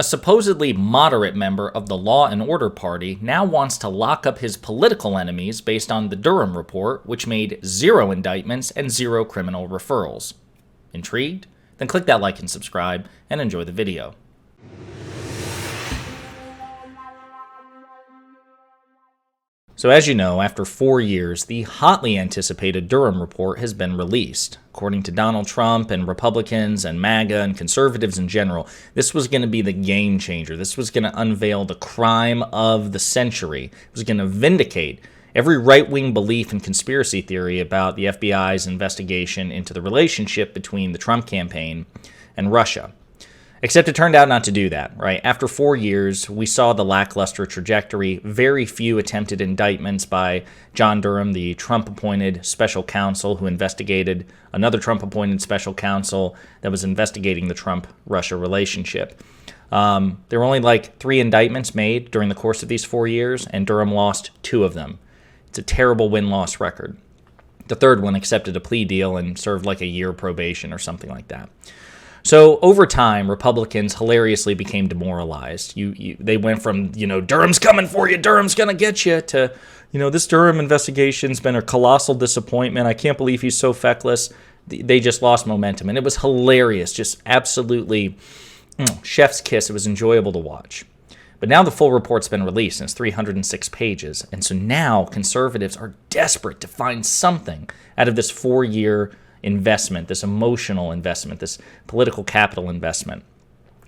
A supposedly moderate member of the Law and Order Party now wants to lock up his political enemies based on the Durham Report, which made 0 indictments and 0 criminal referrals. Intrigued? Then click that like and subscribe and enjoy the video. So as you know, after 4 years, the hotly anticipated Durham Report has been released. According to Donald Trump and Republicans and MAGA and conservatives in general, this was going to be the game changer. This was going to unveil the crime of the century. It was going to vindicate every right-wing belief and conspiracy theory about the FBI's investigation into the relationship between the Trump campaign and Russia. Except it turned out not to do that, right? After 4 years, we saw the lackluster trajectory, very few attempted indictments by John Durham, the Trump-appointed special counsel who investigated another Trump-appointed special counsel that was investigating the Trump-Russia relationship. There were only like 3 indictments made during the course of these 4 years, and Durham lost 2 of them. It's a terrible win-loss record. The third one accepted a plea deal and served like a year probation or something like that. So over time, Republicans hilariously became demoralized. They went from, Durham's coming for you, Durham's going to get you, to, this Durham investigation's been a colossal disappointment. I can't believe he's so feckless. They just lost momentum. And it was hilarious, just absolutely chef's kiss. It was enjoyable to watch. But now the full report's been released, and it's 306 pages. And so now conservatives are desperate to find something out of this 4-year investment, this emotional investment, this political capital investment.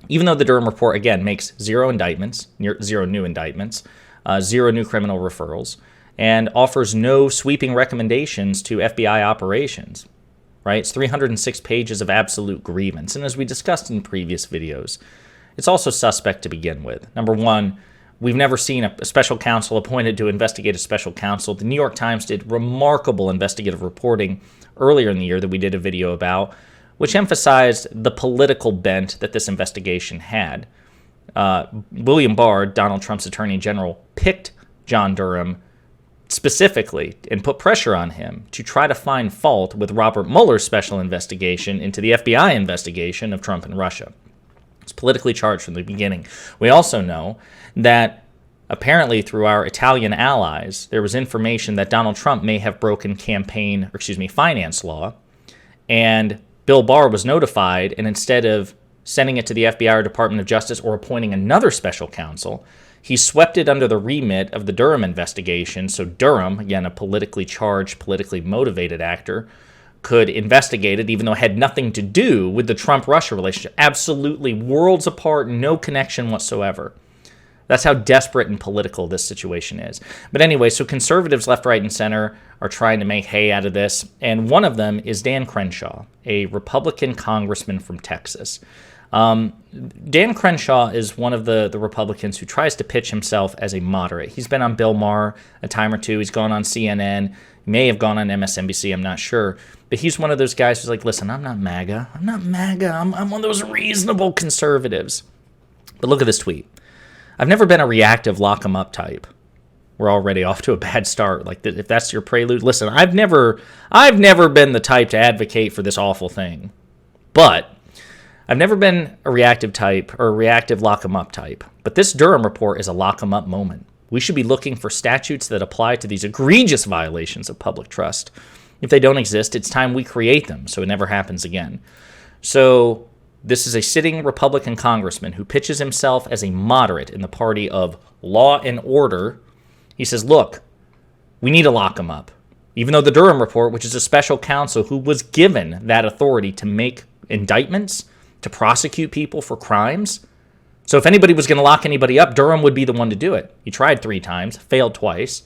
Even though the Durham Report, again, makes 0 indictments, 0 new indictments, 0 new criminal referrals, and offers no sweeping recommendations to FBI operations, right? It's 306 pages of absolute grievance. And as we discussed in previous videos, it's also suspect to begin with. Number one, we've never seen a special counsel appointed to investigate a special counsel. The New York Times did remarkable investigative reporting earlier in the year that we did a video about, which emphasized the political bent that this investigation had. William Barr, Donald Trump's attorney general, picked John Durham specifically and put pressure on him to try to find fault with Robert Mueller's special investigation into the FBI investigation of Trump and Russia. It's politically charged from the beginning. We also know that apparently through our Italian allies, there was information that Donald Trump may have broken finance law, and Bill Barr was notified, and instead of sending it to the FBI or Department of Justice or appointing another special counsel, he swept it under the remit of the Durham investigation. So Durham, again, a politically charged, politically motivated actor, could investigate it, even though it had nothing to do with the Trump-Russia relationship. Absolutely worlds apart, no connection whatsoever. That's how desperate and political this situation is. But anyway, so conservatives left, right, and center are trying to make hay out of this, and one of them is Dan Crenshaw, a Republican congressman from Texas. Dan Crenshaw is one of the Republicans who tries to pitch himself as a moderate. He's been on Bill Maher a time or two. He's gone on CNN. He may have gone on MSNBC. I'm not sure. But he's one of those guys who's like, listen, I'm not MAGA. I'm one of those reasonable conservatives. But look at this tweet. I've never been a reactive lock 'em up type. We're already off to a bad start. Like, if that's your prelude, listen, I've never been the type to advocate for this awful thing. But I've never been a reactive type or a reactive lock 'em up type. But this Durham Report is a lock 'em up moment. We should be looking for statutes that apply to these egregious violations of public trust. If they don't exist, it's time we create them so it never happens again. So this is a sitting Republican congressman who pitches himself as a moderate in the party of law and order. He says, look, we need to lock them up. Even though the Durham Report, which is a special counsel who was given that authority to make indictments, to prosecute people for crimes. So if anybody was going to lock anybody up, Durham would be the one to do it. He tried 3 times, failed twice.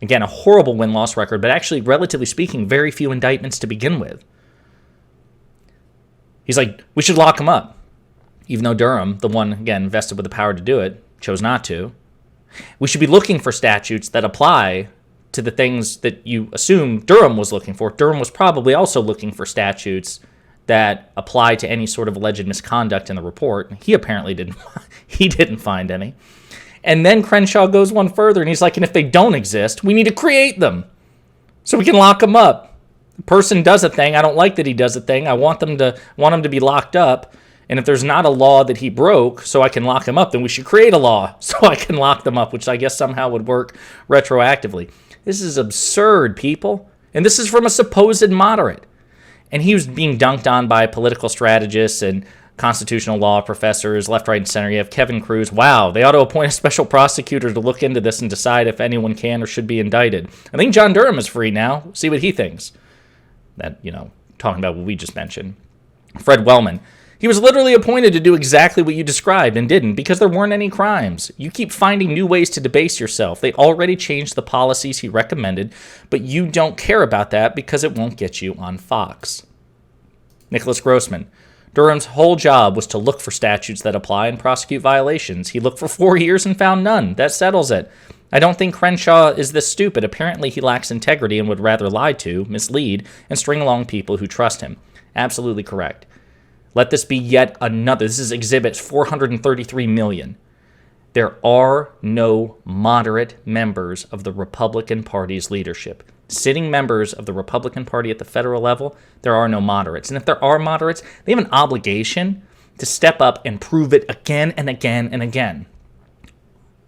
Again, a horrible win-loss record, but actually, relatively speaking, very few indictments to begin with. He's like, we should lock him up. Even though Durham, the one, again, vested with the power to do it, chose not to. We should be looking for statutes that apply to the things that you assume Durham was looking for. Durham was probably also looking for statutes that apply to any sort of alleged misconduct in the report. He apparently didn't find any. And then Crenshaw goes one further, and he's like, and if they don't exist, we need to create them so we can lock them up. The person does a thing. I don't like that he does a thing. I want him to be locked up. And if there's not a law that he broke so I can lock him up, then we should create a law so I can lock them up, which I guess somehow would work retroactively. This is absurd, people. And this is from a supposed moderate. And he was being dunked on by political strategists and constitutional law professors, left, right, and center. You have Kevin Cruz. Wow, they ought to appoint a special prosecutor to look into this and decide if anyone can or should be indicted. I think John Durham is free now. See what he thinks. That, talking about what we just mentioned. Fred Wellman. He was literally appointed to do exactly what you described and didn't because there weren't any crimes. You keep finding new ways to debase yourself. They already changed the policies he recommended, but you don't care about that because it won't get you on Fox. Nicholas Grossman. Durham's whole job was to look for statutes that apply and prosecute violations. He looked for 4 years and found none. That settles it. I don't think Crenshaw is this stupid. Apparently he lacks integrity and would rather lie to, mislead, and string along people who trust him. Absolutely correct. Let this be yet another. This is Exhibit 433 million. There are no moderate members of the Republican Party's leadership. Sitting members of the Republican Party at the federal level, there are no moderates. And if there are moderates, they have an obligation to step up and prove it again and again and again.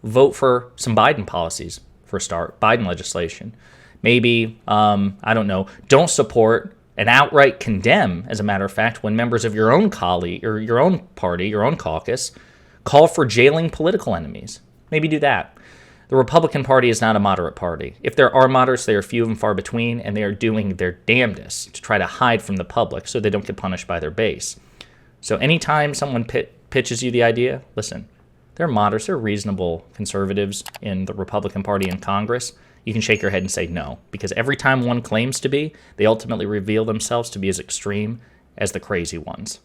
Vote for some Biden policies, for a start, Biden legislation. Maybe, don't support and outright condemn, as a matter of fact, when members of your own colleague or your own party, your own caucus, call for jailing political enemies. Maybe do that. The Republican Party is not a moderate party. If there are moderates, they are few and far between, and they are doing their damnedest to try to hide from the public so they don't get punished by their base. So anytime someone pitches you the idea, listen, there are moderates, there are reasonable conservatives in the Republican Party in Congress. You can shake your head and say no, because every time one claims to be, they ultimately reveal themselves to be as extreme as the crazy ones.